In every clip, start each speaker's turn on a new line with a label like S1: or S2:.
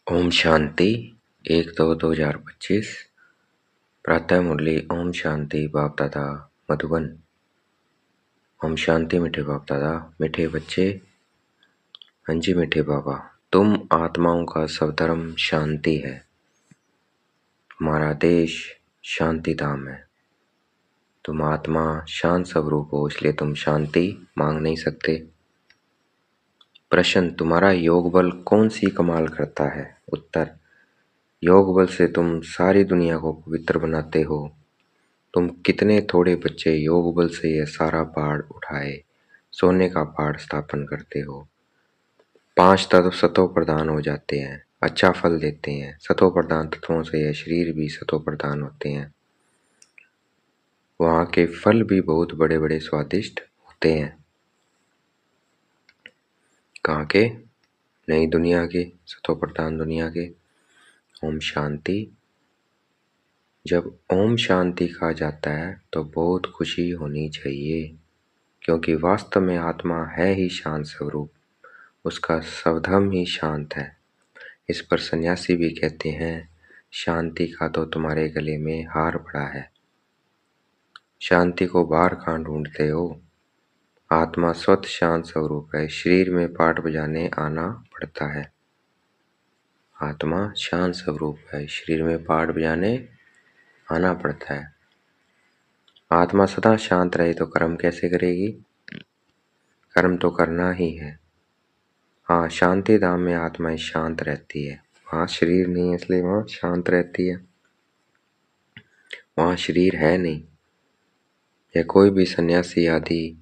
S1: ओम शांति 1-2-2025 प्रातः मुरली। ओम शांति बाप दादा मधुबन। ओम शांति मीठे बाप दादा, मीठे बच्चे। हाँ जी मीठे बाबा, तुम आत्माओं का स्वधर्म शांति है। हमारा देश शांति धाम है। तुम आत्मा शांत स्वरूप हो, इसलिए तुम शांति मांग नहीं सकते। प्रश्न, तुम्हारा योग बल कौन सी कमाल करता है? उत्तर, योग बल से तुम सारी दुनिया को पवित्र बनाते हो। तुम कितने थोड़े बच्चे योग बल से यह सारा पहाड़ उठाए सोने का पहाड़ स्थापन करते हो। 5 तत्व सतो प्रधान हो जाते हैं, अच्छा फल देते हैं। सतो प्रधान तत्वों से यह शरीर भी सतो प्रधान होते हैं। वहाँ के फल भी बहुत बड़े बड़े स्वादिष्ट होते हैं। कहाँ के? नई दुनिया के, सतो प्रधान दुनिया के। ओम शांति। जब ओम शांति कहा जाता है तो बहुत खुशी होनी चाहिए, क्योंकि वास्तव में आत्मा है ही शांत स्वरूप। उसका स्वधर्म ही शांत है। इस पर सन्यासी भी कहते हैं, शांति का तो तुम्हारे गले में हार पड़ा है। शांति को बाहर कहाँ ढूंढते हो? आत्मा स्वतः शांत स्वरूप है, शरीर में पाठ बजाने आना पड़ता है। आत्मा शांत स्वरूप है, शरीर में पाठ बजाने आना पड़ता है। आत्मा सदा शांत रहे तो कर्म कैसे करेगी? कर्म तो करना ही है। हाँ, शांति धाम में आत्मा शांत रहती है। वहाँ शरीर नहीं है, इसलिए वहाँ शांत रहती है। वहाँ शरीर है नहीं। या कोई भी सन्यासी आदि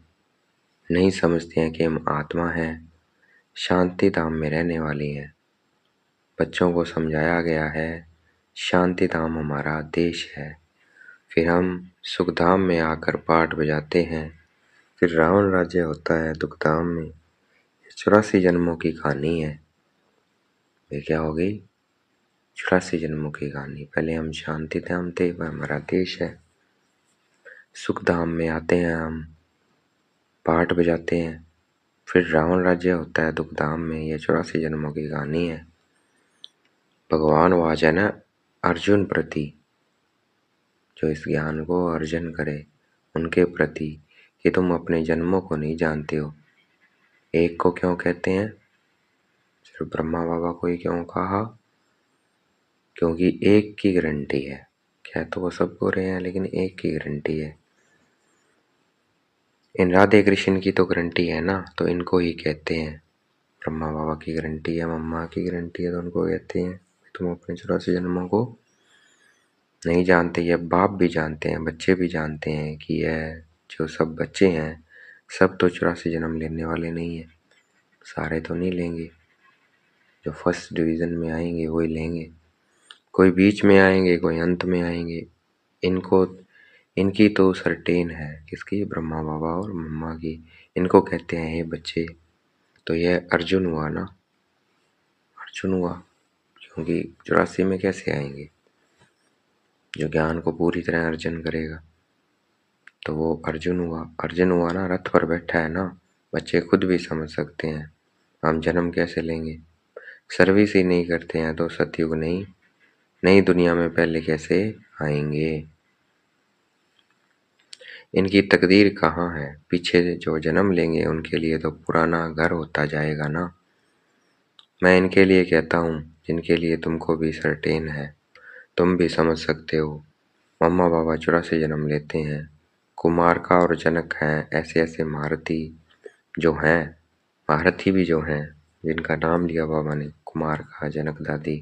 S1: नहीं समझते हैं कि हम आत्मा हैं, शांति धाम में रहने वाली हैं। बच्चों को समझाया गया है, शांति धाम हमारा देश है। फिर हम सुख धाम में आकर पाठ बजाते हैं। फिर रावण राज्य होता है दुख धाम में। 84 जन्मों की कहानी है। ये क्या होगी? 84 जन्मों की कहानी। पहले हम शांति धाम थे, वह हमारा देश है। सुख धाम में आते हैं, हम पाठ बजाते हैं। फिर रावण राज्य होता है दुख धाम में। ये 84 जन्मों की कहानी है। भगवान वाच है ना अर्जुन प्रति, जो इस ज्ञान को अर्जन करे उनके प्रति, कि तुम अपने जन्मों को नहीं जानते हो। एक को क्यों कहते हैं? सिर्फ ब्रह्मा बाबा को ही क्यों कहा? क्योंकि एक की गारंटी है। कह तो वो सबको रहे हैं, लेकिन एक की गारंटी है। इन राधे कृष्ण की तो गारंटी है ना, तो इनको ही कहते हैं। ब्रह्मा बाबा की गारंटी है, मम्मा की गारंटी है, तो उनको कहते हैं तुम अपने 84 जन्मों को नहीं जानते। ये बाप भी जानते हैं, बच्चे भी जानते हैं कि यह जो सब बच्चे हैं सब तो 84 जन्म लेने वाले नहीं है। सारे तो नहीं लेंगे। जो फर्स्ट डिवीज़न में आएंगे वही लेंगे। कोई बीच में आएंगे, कोई अंत में आएंगे। इनकी तो सर्टेन है। किसकी? ब्रह्मा बाबा और मम्मा की। इनको कहते हैं हे बच्चे। तो यह अर्जुन हुआ ना, अर्जुन हुआ क्योंकि 84 में कैसे आएंगे? जो ज्ञान को पूरी तरह अर्जन करेगा तो वो अर्जुन हुआ। अर्जुन हुआ ना, रथ पर बैठा है ना। बच्चे खुद भी समझ सकते हैं हम जन्म कैसे लेंगे। सर्विस ही नहीं करते हैं तो सतयुग नहीं, नई दुनिया में पहले कैसे आएंगे? इनकी तकदीर कहाँ है? पीछे जो जन्म लेंगे उनके लिए तो पुराना घर होता जाएगा ना। मैं इनके लिए कहता हूँ जिनके लिए तुमको भी सर्टेन है, तुम भी समझ सकते हो। मम्मा बाबा 84 जन्म लेते हैं। कुमार का और जनक हैं, ऐसे ऐसे महारथी जो हैं, महारथी भी जो हैं जिनका नाम लिया बाबा ने, कुमार का, जनक दादी,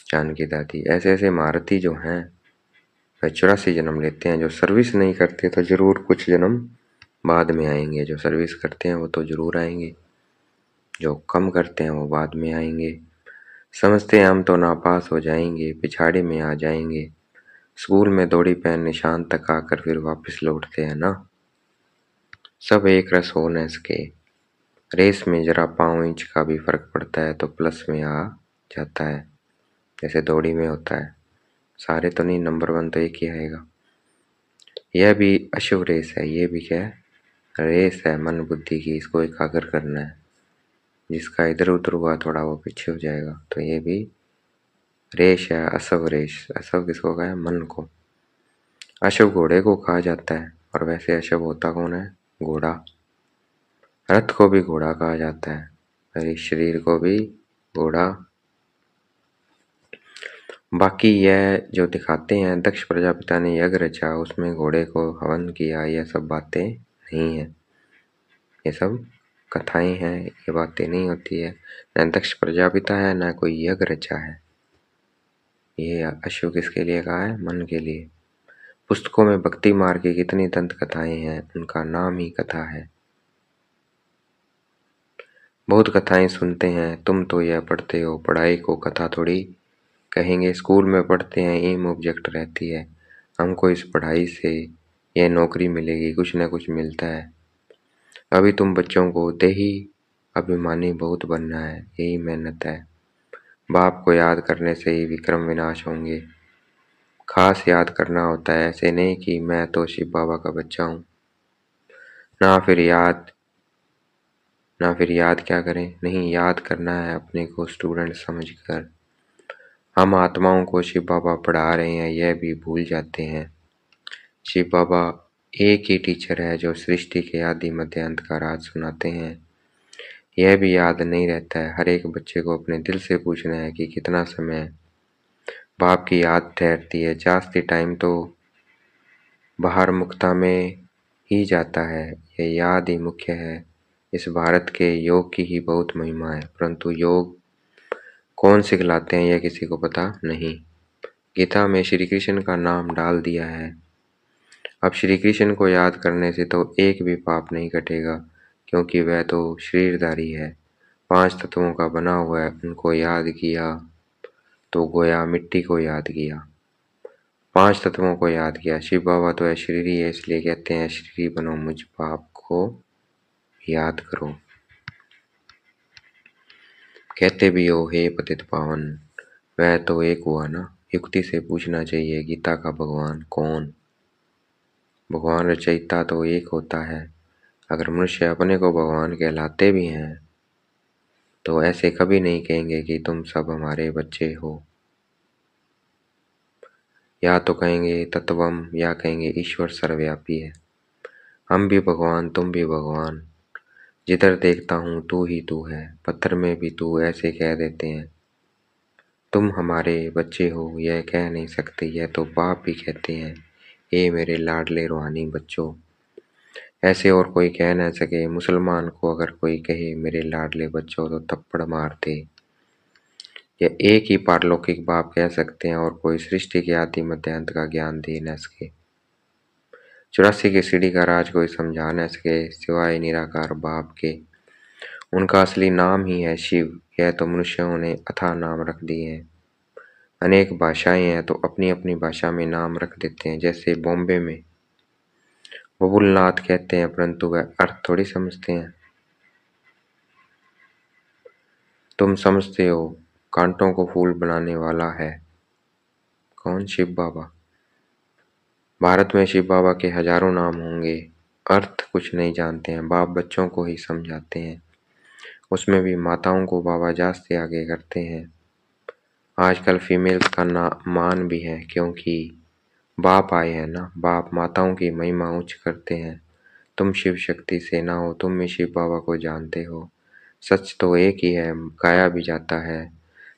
S1: जानकी दादी, ऐसे ऐसे महारथी जो हैं वह 84 जन्म लेते हैं। जो सर्विस नहीं करते तो जरूर कुछ जन्म बाद में आएंगे। जो सर्विस करते हैं वो तो जरूर आएंगे, जो कम करते हैं वो बाद में आएंगे। समझते हैं हम तो नापास हो जाएंगे, पिछाड़ी में आ जाएंगे। स्कूल में दौड़ी पहन निशान तक आकर फिर वापस लौटते हैं ना। सब एक रस हो न सके। रेस में जरा 5 इंच का भी फर्क पड़ता है तो प्लस में आ जाता है, जैसे दौड़ी में होता है। सारे तो नहीं, नंबर 1 तो एक ही आएगा। यह भी अशुभ रेस है। ये भी क्या है? रेस है मन बुद्धि की। इसको एकाग्र करना है। जिसका इधर उधर हुआ थोड़ा वो पीछे हो जाएगा। तो ये भी रेश है, अशव रेश। अशव किसको कहा है? मन को। अशव घोड़े को कहा जाता है, और वैसे अशव होता कौन है? घोड़ा। रथ को भी घोड़ा कहा जाता है, और इस शरीर को भी घोड़ा। बाकी यह जो दिखाते हैं दक्ष प्रजापिता ने यज्ञ रचा, उसमें घोड़े को हवन किया, यह सब बातें नहीं है। ये सब कथाएं हैं, ये बातें नहीं होती है। न दक्ष प्रजापिता है, न कोई यज्ञ रचा है। ये अश्व किसके लिए कहा है? मन के लिए। पुस्तकों में भक्ति मार्ग की कितनी दंत कथाएं हैं, उनका नाम ही कथा है। बहुत कथाएं सुनते हैं, तुम तो यह पढ़ते हो, पढ़ाई को कथा थोड़ी कहेंगे। स्कूल में पढ़ते हैं, एम ऑब्जेक्ट रहती है, हमको इस पढ़ाई से यह नौकरी मिलेगी, कुछ न कुछ मिलता है। अभी तुम बच्चों को देही अभिमानी बहुत बनना है, यही मेहनत है। बाप को याद करने से ही विक्रम विनाश होंगे। खास याद करना होता है, ऐसे नहीं कि मैं तो शिव बाबा का बच्चा हूँ। ना फिर याद क्या करें? नहीं, याद करना है अपने को स्टूडेंट समझकर। हम आत्माओं को शिव बाबा पढ़ा रहे हैं, यह भी भूल जाते हैं। शिव बाबा एक ही टीचर है जो सृष्टि के आदि मध्य अंत का राज सुनाते हैं। यह भी याद नहीं रहता है। हर एक बच्चे को अपने दिल से पूछना है कि कितना समय बाप की याद ठहरती है। जास्ती टाइम तो बाहर मुक्ता में ही जाता है, यह याद ही मुख्य है। इस भारत के योग की ही बहुत महिमा है, परंतु योग कौन सिखलाते हैं यह किसी को पता नहीं। गीता में श्री कृष्ण का नाम डाल दिया है। अब श्री कृष्ण को याद करने से तो एक भी पाप नहीं कटेगा, क्योंकि वह तो शरीरधारी है, 5 तत्वों का बना हुआ है। उनको याद किया तो गोया मिट्टी को याद किया, 5 तत्वों को याद किया। शिव बाबा तो अशरीरी है, इसलिए कहते हैं अशरीरी बनो, मुझ पाप को याद करो। कहते भी हो हे पतित पावन, वह तो एक हुआ ना। युक्ति से पूछना चाहिए, गीता का भगवान कौन? भगवान रचयिता तो एक होता है। अगर मनुष्य अपने को भगवान कहलाते भी हैं तो ऐसे कभी नहीं कहेंगे कि तुम सब हमारे बच्चे हो। या तो कहेंगे तत्वम, या कहेंगे ईश्वर सर्वव्यापी है। हम भी भगवान, तुम भी भगवान, जिधर देखता हूँ तू ही तू है, पत्थर में भी तू, ऐसे कह देते हैं। तुम हमारे बच्चे हो यह कह नहीं सकते, यह तो बाप भी कहते हैं, हे मेरे लाडले रूहानी बच्चों। ऐसे और कोई कह न सके। मुसलमान को अगर कोई कहे मेरे लाडले बच्चों तो थप्पड़ मारते। यह एक ही पारलौकिक बाप कह सकते हैं, और कोई सृष्टि के आदि मध्य अंत का ज्ञान दे न सके। 84 की सीढ़ी का राज कोई समझा न सके सिवाय निराकार बाप के। उनका असली नाम ही है शिव। यह तो मनुष्यों ने अथाह नाम रख दिए हैं। अनेक भाषाएं हैं तो अपनी अपनी भाषा में नाम रख देते हैं। जैसे बॉम्बे में बबुलनाथ कहते हैं, परंतु वह अर्थ थोड़ी समझते हैं। तुम समझते हो कांटों को फूल बनाने वाला है कौन? शिव बाबा। भारत में शिव बाबा के हजारों नाम होंगे, अर्थ कुछ नहीं जानते हैं। बाप बच्चों को ही समझाते हैं, उसमें भी माताओं को बाबा जास्ते आगे करते हैं। आजकल फीमेल्स का मान भी है, क्योंकि बाप आए हैं ना। बाप माताओं की महिमा उच्च करते हैं। तुम शिव शक्ति से ना हो, तुम भी शिव बाबा को जानते हो। सच तो एक ही है, गाया भी जाता है,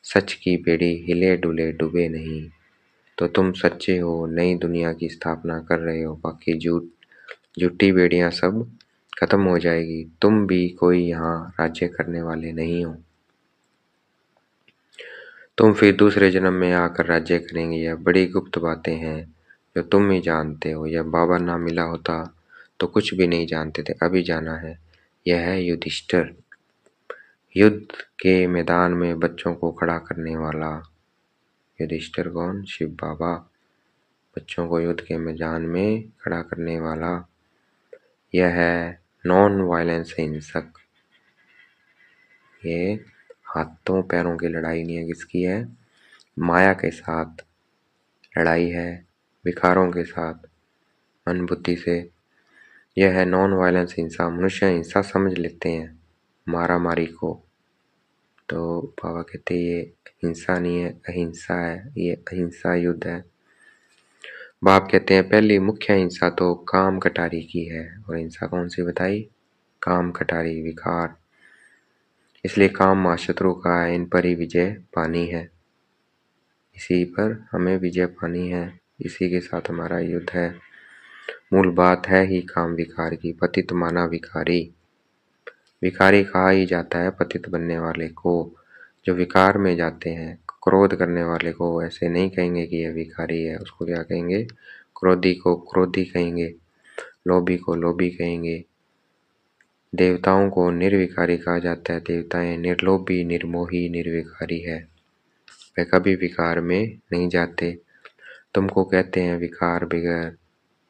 S1: सच की बेड़ी हिले डुले डूबे नहीं। तो तुम सच्चे हो, नई दुनिया की स्थापना कर रहे हो, बाकी झूठी बेड़ियां सब खत्म हो जाएगी। तुम भी कोई यहाँ राज्य करने वाले नहीं हो। तुम फिर दूसरे जन्म में आकर राज्य करेंगे। यह बड़ी गुप्त बातें हैं जो तुम ही जानते हो। यह बाबा ना मिला होता तो कुछ भी नहीं जानते थे। अभी जाना है। यह है युधिष्ठिर, युद्ध के मैदान में बच्चों को खड़ा करने वाला। युधिष्ठिर कौन? शिव बाबा। बच्चों को युद्ध के मैदान में खड़ा करने वाला। यह है नॉन वायलेंस हिंसक। ये हाथों पैरों की लड़ाई नहीं है, किसकी है? माया के साथ लड़ाई है, विकारों के साथ, मन बुद्धि से। यह है नॉन वायलेंस हिंसा। मनुष्य हिंसा समझ लेते हैं मारा मारी को, तो बाबा कहते ये हिंसा नहीं है, अहिंसा है, ये अहिंसा युद्ध है। बाप कहते हैं पहली मुख्य हिंसा तो काम कटारी की है, और हिंसा कौन सी बताई? काम कटारी, विकार। इसलिए काम महाशत्रु का है, इन पर ही विजय पानी है, इसी पर हमें विजय पानी है, इसी के साथ हमारा युद्ध है। मूल बात है ही काम विकार की। पतित माना विकारी, विकारी कहा ही जाता है पतित बनने वाले को, जो विकार में जाते हैं। क्रोध करने वाले को ऐसे नहीं कहेंगे कि यह विकारी है, उसको क्या कहेंगे? क्रोधी को क्रोधी कहेंगे, लोभी को लोभी कहेंगे। देवताओं को निर्विकारी कहा जाता है, देवताएं निर्लोभी निर्मोही निर्विकारी है, वे कभी विकार में नहीं जाते। तुमको कहते हैं विकार बिगड़,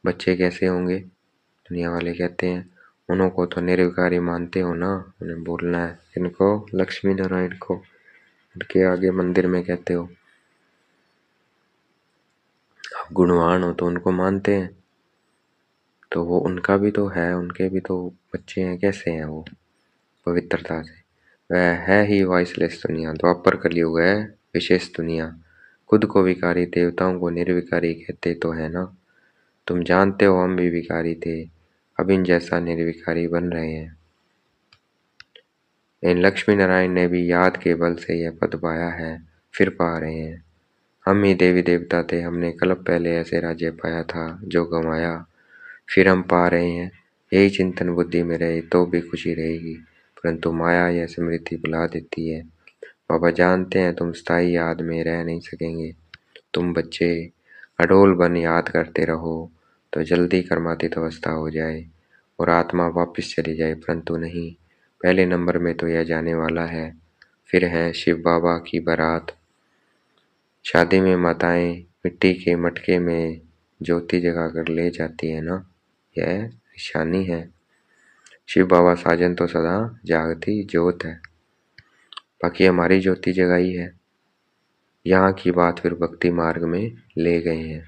S1: बच्चे कैसे होंगे? दुनिया वाले कहते हैं उनको तो निर्विकारी मानते हो ना, उन्हें बोलना है। इनको लक्ष्मी नारायण को उनके आगे मंदिर में कहते हो, आप गुणवान हो तो उनको मानते हैं, तो वो उनका भी तो है, उनके भी तो बच्चे हैं, कैसे हैं वो पवित्रता से? वह है ही वॉइसलेस दुनिया, द्वापर कलयुग है विशेष दुनिया। खुद को विकारी, देवताओं को निर्विकारी कहते तो है ना। तुम जानते हो हम भी विकारी थे, अब इन जैसा निर्विकारी बन रहे हैं। इन लक्ष्मी नारायण ने भी याद के बल से यह पद पाया है, फिर पा रहे हैं। हम ही देवी देवता थे, हमने कल्प पहले ऐसे राज्य पाया था जो गंवाया, फिर हम पा रहे हैं। यही चिंतन बुद्धि में रहे तो भी खुशी रहेगी, परंतु माया यह स्मृति बुला देती है। बाबा जानते हैं तुम स्थायी याद में रह नहीं सकेंगे। तुम बच्चे अडोल बन याद करते रहो तो जल्दी कर्मातीत अवस्था हो जाए और आत्मा वापस चली जाए, परंतु नहीं, पहले नंबर में तो यह जाने वाला है। फिर है शिव बाबा की बारात। शादी में माताएं मिट्टी के मटके में ज्योति जगा कर ले जाती है ना, यह निशानी है। शिव बाबा साजन तो सदा जागती ज्योत है, बाकी हमारी ज्योति जगाई है। यहाँ की बात फिर भक्ति मार्ग में ले गए हैं।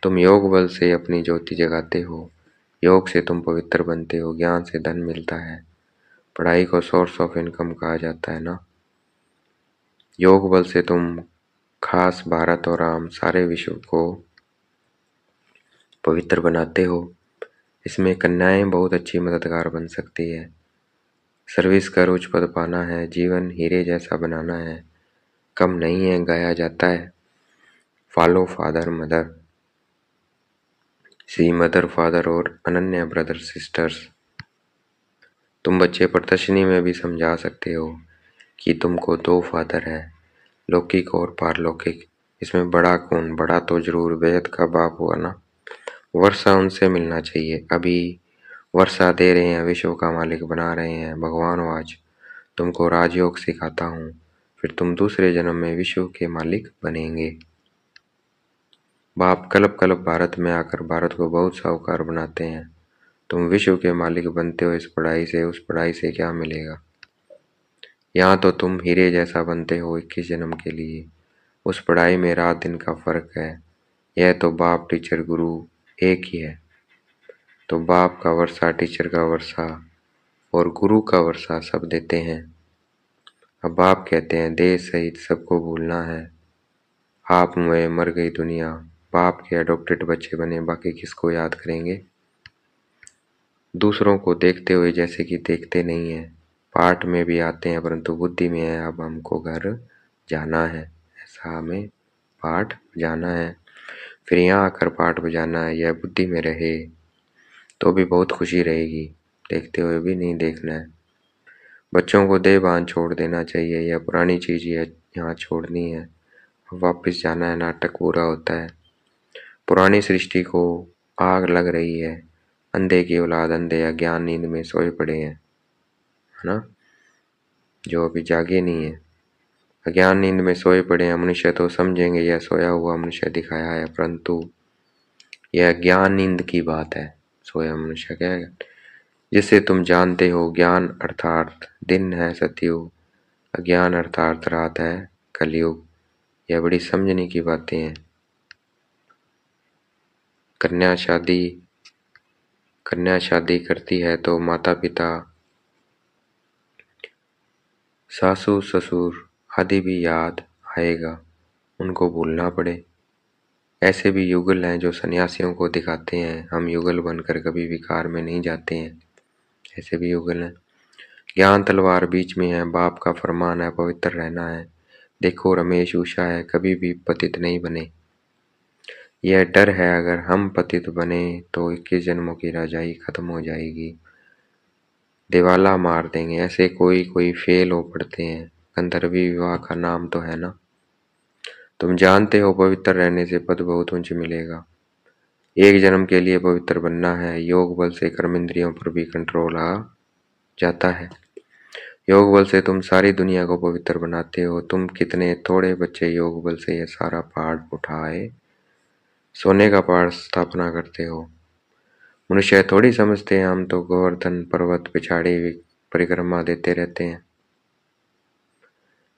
S1: तुम योग बल से अपनी ज्योति जगाते हो, योग से तुम पवित्र बनते हो, ज्ञान से धन मिलता है। पढ़ाई को सोर्स ऑफ इनकम कहा जाता है ना। योग बल से तुम खास भारत और राम सारे विश्व को पवित्र बनाते हो। इसमें कन्याएं बहुत अच्छी मददगार बन सकती है। सर्विस कर उच्च पद पाना है, जीवन हीरे जैसा बनाना है, कम नहीं है, गाया जाता है। फॉलो फादर मदर, सी मदर फादर और अनन्या ब्रदर सिस्टर्स। तुम बच्चे प्रदर्शनी में भी समझा सकते हो कि तुमको दो फादर है, लौकिक और पारलौकिक। इसमें बड़ा कौन? बड़ा तो जरूर बेहद का बाप हुआ ना। वर्षा उनसे मिलना चाहिए, अभी वर्षा दे रहे हैं, विश्व का मालिक बना रहे हैं। भगवान आज तुमको राजयोग सिखाता हूँ, फिर तुम दूसरे जन्म में विश्व के मालिक बनेंगे। बाप कल्प कल्प भारत में आकर भारत को बहुत साहूकार बनाते हैं। तुम विश्व के मालिक बनते हो इस पढ़ाई से, उस पढ़ाई से क्या मिलेगा? यहाँ तो तुम हीरे जैसा बनते हो 21 जन्म के लिए, उस पढ़ाई में रात दिन का फर्क है। यह तो बाप टीचर गुरु एक ही है। तो बाप का वर्षा, टीचर का वर्षा और गुरु का वर्षा सब देते हैं। अब बाप कहते हैं देश सहित सबको भूलना है, आप में मर गई दुनिया। बाप के अडॉप्टेड बच्चे बने, बाकी किसको याद करेंगे? दूसरों को देखते हुए जैसे कि देखते नहीं है। पाठ में भी आते हैं परंतु बुद्धि में है, अब हमको घर जाना है, ऐसा हमें पाठ जाना है, फिर यहाँ आकर पाठ बजाना है। यह बुद्धि में रहे तो भी बहुत खुशी रहेगी, देखते हुए भी नहीं देखना है। बच्चों को देहभान छोड़ देना चाहिए, यह पुरानी चीज़ है, यहाँ छोड़नी है, वापस जाना है, नाटक पूरा होता है। पुरानी सृष्टि को आग लग रही है, अंधे की औलाद अंधे अज्ञान नींद में सोए पड़े हैं, है ना, जो अभी जागे नहीं है, अज्ञान नींद में सोए पड़े हैं। मनुष्य तो समझेंगे यह सोया हुआ मनुष्य दिखाया है, परंतु यह ज्ञान नींद की बात है। सोया मनुष्य क्या है? जिसे तुम जानते हो, ज्ञान अर्थात दिन है सतयुग, अज्ञान अर्थात रात है कलयुग। यह बड़ी समझने की बातें हैं। कन्या शादी करती है तो माता पिता सासू ससुर आदि भी याद आएगा, उनको भूलना पड़े। ऐसे भी युगल हैं जो सन्यासियों को दिखाते हैं हम युगल बनकर कभी विकार में नहीं जाते हैं। ऐसे भी युगल हैं। ज्ञान तलवार बीच में है, बाप का फरमान है पवित्र रहना है। देखो रमेश उषा है, कभी भी पतित नहीं बने। यह डर है अगर हम पतित बने तो 21 जन्मों की रजाई खत्म हो जाएगी, दिवाला मार देंगे। ऐसे कोई कोई फेल हो पड़ते हैं। गंधर्वी विवाह का नाम तो है ना। तुम जानते हो पवित्र रहने से पद बहुत ऊंच मिलेगा। एक जन्म के लिए पवित्र बनना है। योग बल से कर्म इंद्रियों पर भी कंट्रोल आ जाता है। योग बल से तुम सारी दुनिया को पवित्र बनाते हो। तुम कितने थोड़े बच्चे योग बल से यह सारा पहाड़ उठाए सोने का पहाड़ स्थापना करते हो। मनुष्य थोड़ी समझते हैं हम तो गोवर्धन पर्वत पिछाड़ी परिक्रमा देते रहते हैं।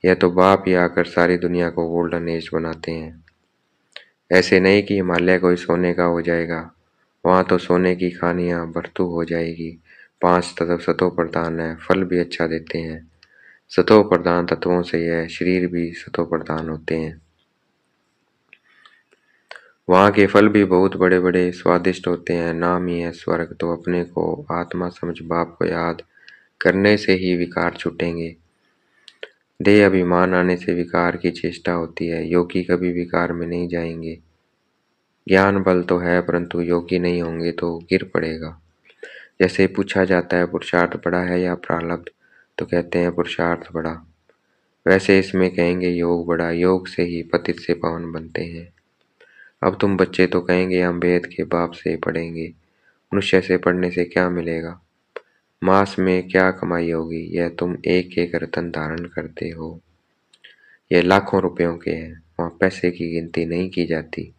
S1: यह तो बाप ही आकर सारी दुनिया को गोल्डन एज बनाते हैं। ऐसे नहीं कि हिमालय कोई सोने का हो जाएगा, वहां तो सोने की खानियां भरतू हो जाएगी। 5 तत्व सतो प्रधान है, फल भी अच्छा देते हैं। सतो प्रधान तत्वों से यह शरीर भी सतो प्रधान होते हैं। वहां के फल भी बहुत बड़े बड़े स्वादिष्ट होते हैं। नाम ही है स्वर्ग। तो अपने को आत्मा समझ बाप को याद करने से ही विकार छूटेंगे। देह अभिमान आने से विकार की चेष्टा होती है। योगी कभी विकार में नहीं जाएंगे। ज्ञान बल तो है परंतु योगी नहीं होंगे तो गिर पड़ेगा। जैसे पूछा जाता है पुरुषार्थ बड़ा है या प्रारब्ध, तो कहते हैं पुरुषार्थ बड़ा। वैसे इसमें कहेंगे योग बड़ा। योग से ही पतित से पावन बनते हैं। अब तुम बच्चे तो कहेंगे हम वेद के बाप से पढ़ेंगे। मनुष्य से पढ़ने से क्या मिलेगा, मास में क्या कमाई होगी। यह तुम एक एक रतन धारण करते हो, यह लाखों रुपयों के हैं। वहां पैसे की गिनती नहीं की जाती।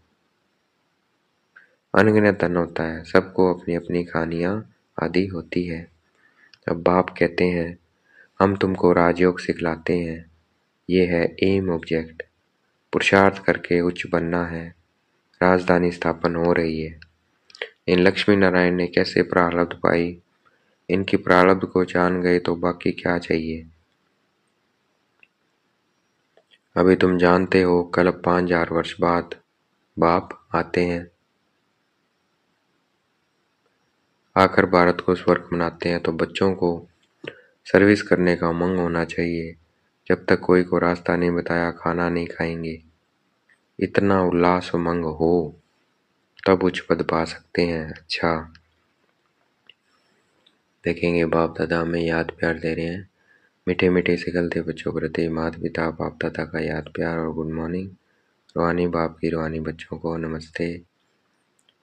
S1: अनगिनत धन होता है। सबको अपनी अपनी कहानियां आदि होती है। अब बाप कहते हैं हम तुमको राजयोग सिखलाते हैं। ये है एम ऑब्जेक्ट। पुरुषार्थ करके उच्च बनना है। राजधानी स्थापन हो रही है। इन लक्ष्मी नारायण ने कैसे प्रारब्ध पाई, इनकी प्रारब्ध को जान गए तो बाकी क्या चाहिए। अभी तुम जानते हो कल 5000 वर्ष बाद बाप आते हैं, आकर भारत को स्वर्ग बनाते हैं। तो बच्चों को सर्विस करने का उमंग होना चाहिए। जब तक कोई को रास्ता नहीं बताया खाना नहीं खाएंगे। इतना उल्लास उमंग हो तब उच्च पद पा सकते हैं। अच्छा देखेंगे बाप दादा हमें याद प्यार दे रहे हैं। मीठे मीठे से गलते बच्चों के प्रति माता पिता बाप दादा का याद प्यार और गुड मॉर्निंग। रूहानी बाप की रूहानी बच्चों को नमस्ते।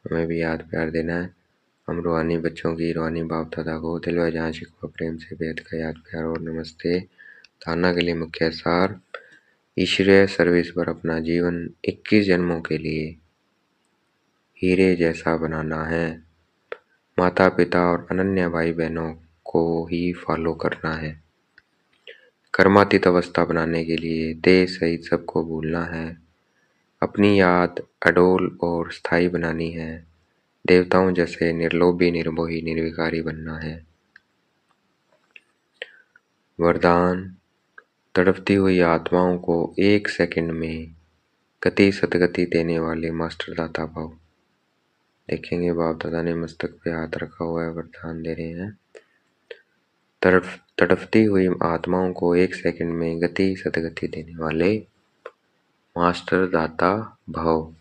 S1: हमें भी याद प्यार देना है। हम रूहानी बच्चों की रूहानी बाप दादा को दिल व जान शिकवा प्रेम से बेहद का याद प्यार और नमस्ते। धारणा के लिए मुख्य सार, ईश्वरीय सर्विस पर अपना जीवन 21 जन्मों के लिए हीरे जैसा बनाना है। माता पिता और अनन्य भाई बहनों को ही फॉलो करना है। कर्मातीत अवस्था बनाने के लिए देह सहित सबको भूलना है। अपनी याद अडोल और स्थायी बनानी है। देवताओं जैसे निर्लोभी निर्मोही निर्विकारी बनना है। वरदान, तड़पती हुई आत्माओं को 1 सेकंड में गति सदगति देने वाले मास्टर दाता भाव। देखेंगे बाप दादा ने मस्तक पे हाथ रखा हुआ है, वरदान दे रहे हैं। तड़पती हुई आत्माओं को 1 सेकंड में गति सदगति देने वाले मास्टर दाता भव।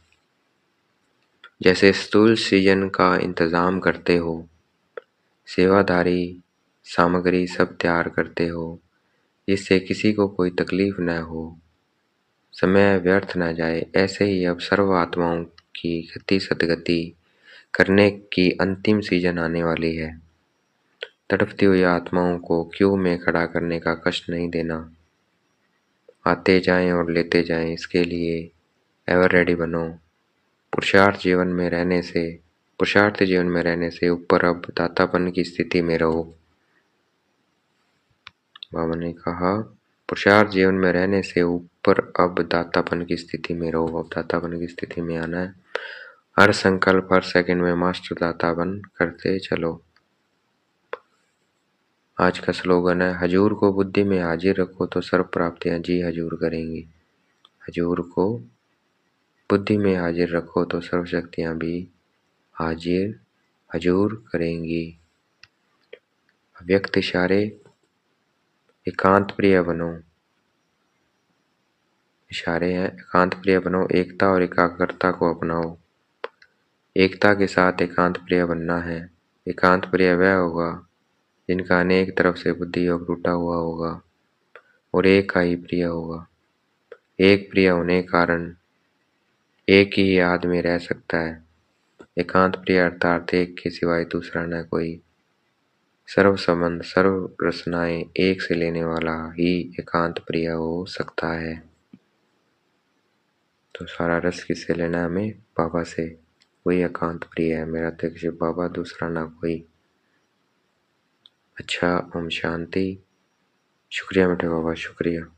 S1: जैसे स्थूल सीजन का इंतजाम करते हो, सेवादारी सामग्री सब तैयार करते हो जिससे किसी को कोई तकलीफ न हो, समय व्यर्थ न जाए, ऐसे ही अब सर्व आत्माओं की गति सदगति करने की अंतिम सीजन आने वाली है। तड़पती हुई आत्माओं को क्यू में खड़ा करने का कष्ट नहीं देना। आते जाएं और लेते जाएं, इसके लिए एवर रेडी बनो। पुरुषार्थ जीवन में रहने से ऊपर अब दातापन की स्थिति में रहो। बाबा ने कहा पुरुषार्थ जीवन में रहने से ऊपर अब दातापन की स्थिति में रहो। अब दातापन की स्थिति में आना है। हर संकल्प हर सेकंड में मास्टर दाता बन करते चलो। आज का स्लोगन है, हजूर को बुद्धि में हाजिर रखो तो सर्व प्राप्तियां जी हजूर करेंगी। हजूर को बुद्धि में हाजिर रखो तो सर्व शक्तियां भी हाजिर हजूर करेंगी। अव्यक्त इशारे, एकांत प्रिय बनो। इशारे हैं, एकांत प्रिय बनो, एकता और एकाग्रता को अपनाओ। एकता के साथ एकांत प्रिय बनना है। एकांत प्रिय वह होगा जिनका अनेक तरफ से बुद्धि योग टूटा हुआ होगा और एक का ही प्रिय होगा। एक प्रिय होने के कारण एक ही आदमी रह सकता है। एकांत प्रिय अर्थात एक के सिवाय दूसरा न कोई। सर्व संबंध सर्व रचनाएं एक से लेने वाला ही एकांत प्रिय हो सकता है। तो सारा रस किससे लेना है हमें? बाबा से। वही एकांत प्रिय है, मेरा तो शिव बाबा, दूसरा ना कोई। अच्छा, ओम शांति। शुक्रिया मीठे बाबा, शुक्रिया।